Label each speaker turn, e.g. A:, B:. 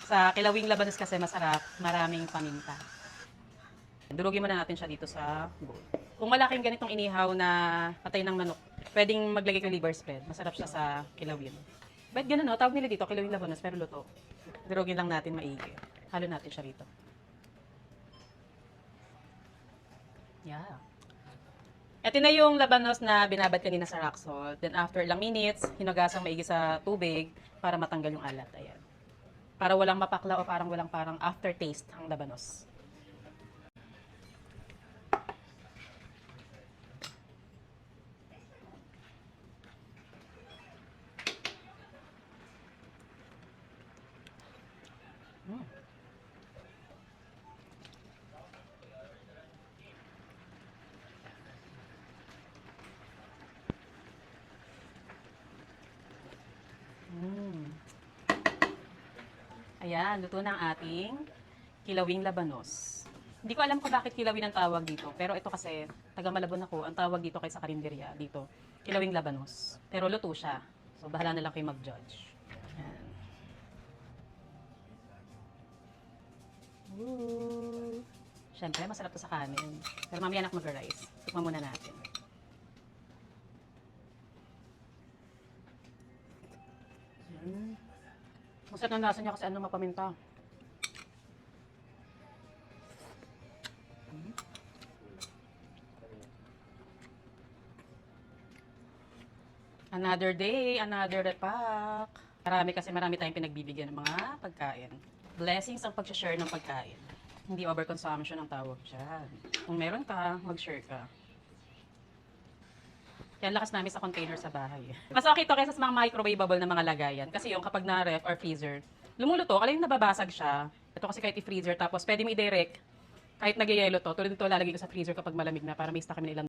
A: Sa kilawing labanos kasi masarap, maraming paminta. Durugin muna natin siya dito sa bowl. Kung malaking ganitong inihaw na patay ng manok, pwedeng maglagay ng liver spread. Masarap siya sa kilawin. Ba't ganun, no? Tawag nila dito, kilawing labanos, pero luto. Durugin lang natin maigi. Halo natin siya rito. Yeah. Ito na yung labanos na binabad kanina sa rock salt. Then after ilang minutes, hinugasang maigi sa tubig para matanggal yung alat. Ayan. Para walang mapakla o parang walang aftertaste ang labanos. Mm. Mm. Ayan, luto na ang ating kilawing labanos. Hindi ko alam kung bakit kilawin ang tawag dito. Pero ito kasi, taga Malabon ako, ang tawag dito kay sa karinderya, dito, kilawing labanos. Pero luto siya. So, bahala na lang kayo mag-judge. Ayan. Ooh. Siyempre, masarap to sa kanin. Pero mamaya na mag-rice. Tikman muna natin. Masarap ng lasa niya kasi ano mapaminta. Another day, another repack. Marami tayong pinagbibigyan ng mga pagkain. Blessings ang pag-share ng pagkain. Hindi overconsumption ang tawag dyan. Kung meron ka, mag-share ka. Yan lakas namin sa container sa bahay. Mas okay to kaysa sa mga microwavable na mga lagayan. Kasi yung kapag na-ref or freezer, lumuluto, alin nababasag siya. Ito kasi kahit i-freezer, tapos pwede mo i-direct, kahit nag-yelo to, tulad nito lalagay ko sa freezer kapag malamig na para may stock kami ng ilang